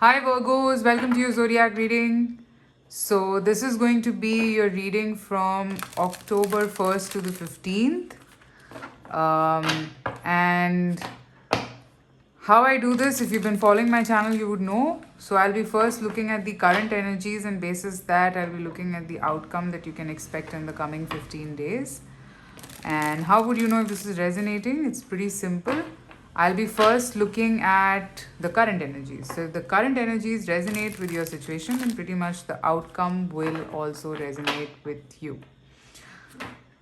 Hi Virgos, welcome to your zodiac reading. So, this is going to be your reading from October 1st to the 15th. And how I do this, if you've been following my channel, you would know. So, I'll be first looking at the current energies, and basis that, I'll be looking at the outcome that you can expect in the coming 15 days. And how would you know if this is resonating? It's pretty simple. I'll be first looking at the current energies. So if the current energies resonate with your situation, then pretty much the outcome will also resonate with you.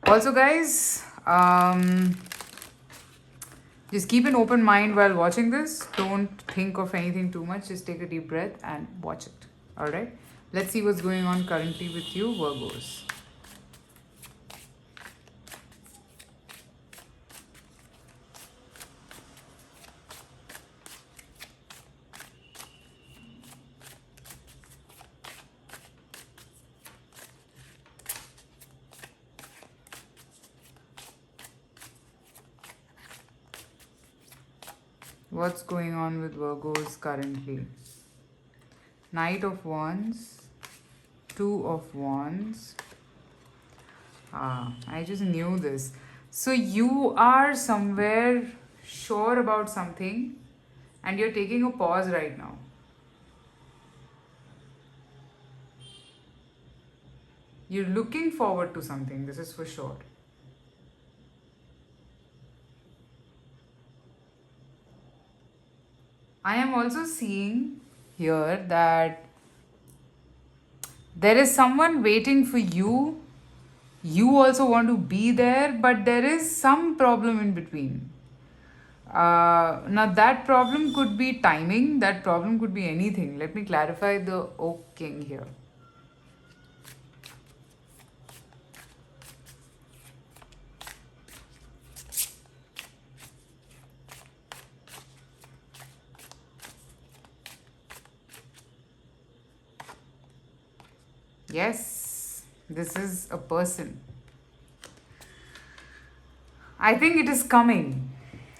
Also, guys, just keep an open mind while watching this. Don't think of anything too much. Just take a deep breath and watch it. All right. Let's see what's going on currently with you, Virgos. What's going on with Virgos currently? Knight of Wands, Two of Wands. I just knew this. So you are somewhere sure about something and you're taking a pause right now. You're looking forward to something, this is for sure. I am also seeing here that there is someone waiting for you. You also want to be there, but there is some problem in between. Now, that problem could be timing, that problem could be anything. Let me clarify the Oak King here. Yes, this is a person. I think it is coming.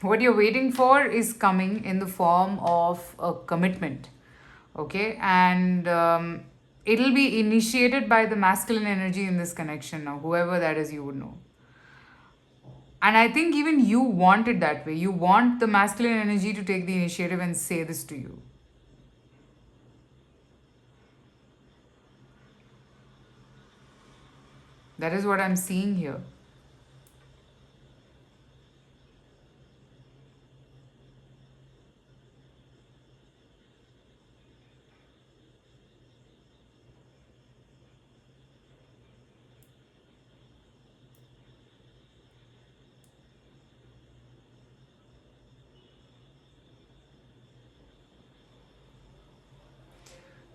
What you're waiting for is coming in the form of a commitment. Okay, and it'll be initiated by the masculine energy in this connection now, whoever that is, you would know. And I think even you want it that way. You want the masculine energy to take the initiative and say this to you. That is what I'm seeing here.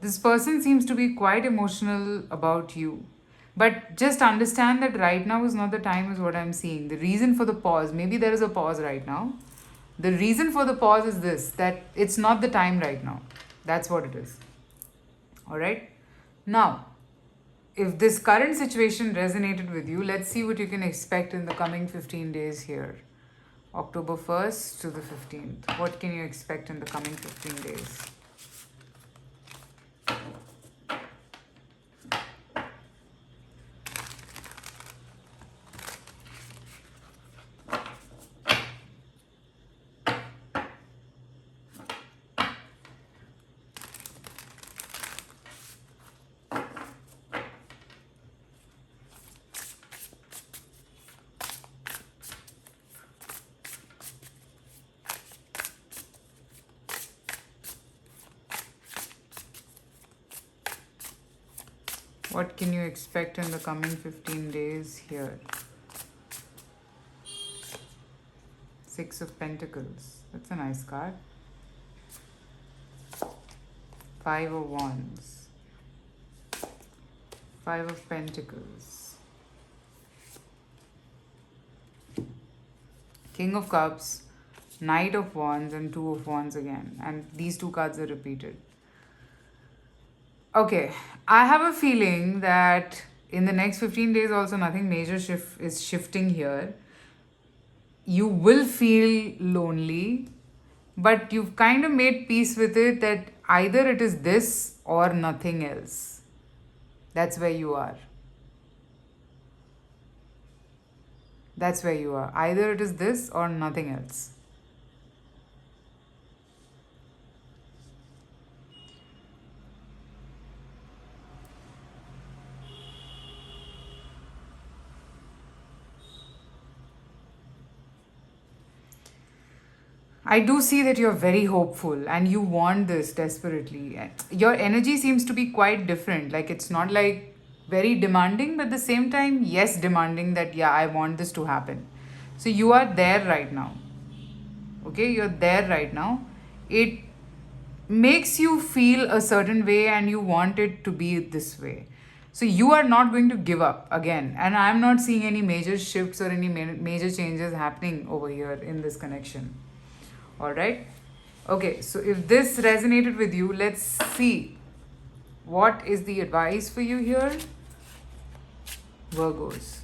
This person seems to be quite emotional about you. But just understand that right now is not the time, is what I'm seeing. The reason for the pause, maybe there is a pause right now. The reason for the pause is this, that it's not the time right now. That's what it is. All right. Now, if this current situation resonated with you, let's see what you can expect in the coming 15 days here. October 1st to the 15th. What can you expect in the coming 15 days? What can you expect in the coming 15 days here? Six of Pentacles. That's a nice card. Five of Wands. Five of Pentacles. King of Cups. Knight of Wands and Two of Wands again. And these two cards are repeated. Okay, I have a feeling that in the next 15 days also nothing major is shifting here. You will feel lonely, but you've kind of made peace with it that either it is this or nothing else. That's where you are. That's where you are. Either it is this or nothing else. I do see that you're very hopeful and you want this desperately. Your energy seems to be quite different. Like, it's not like very demanding, but at the same time, yes, demanding that, yeah, I want this to happen. So you are there right now. Okay, you're there right now. It makes you feel a certain way and you want it to be this way. So you are not going to give up again. And I'm not seeing any major shifts or any major changes happening over here in this connection. All right. Okay, so if this resonated with you, let's see what is the advice for you here, Virgos.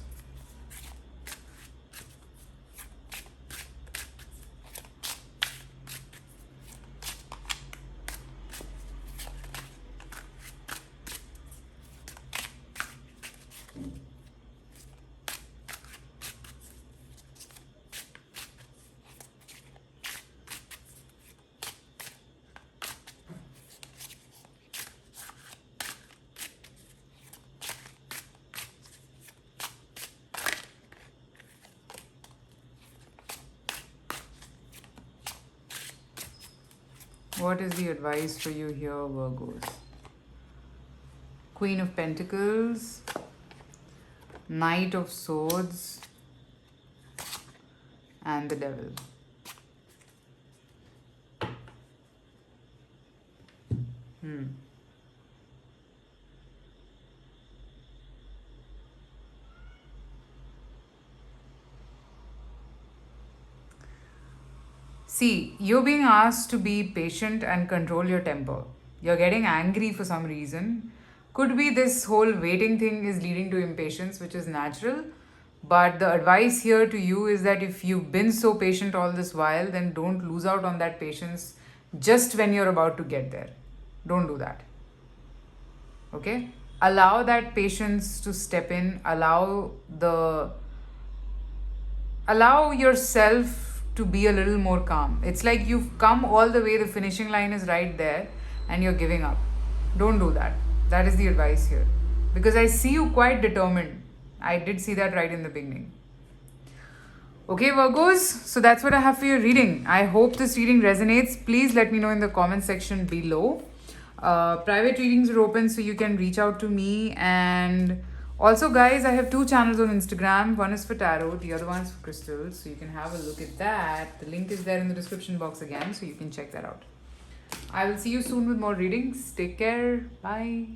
What is the advice for you here, Virgos? Queen of Pentacles, Knight of Swords, and the Devil. See, you're being asked to be patient and control your temper. You're getting angry for some reason. Could be this whole waiting thing is leading to impatience, which is natural. But the advice here to you is that if you've been so patient all this while, then don't lose out on that patience just when you're about to get there. Don't do that. Okay? Allow that patience to step in. Allow yourself to be a little more calm. It's like you've come all the way, the finishing line is right there, and you're giving up. Don't do that. That is the advice here. Because I see you quite determined. I did see that right in the beginning. Okay, Virgos, so that's what I have for your reading. I hope this reading resonates. Please let me know in the comment section below. Private readings are open, so you can reach out to me. And also, guys, I have 2 channels on Instagram. One is for tarot, the other one is for crystals. So you can have a look at that. The link is there in the description box again, so you can check that out. I will see you soon with more readings. Take care. Bye.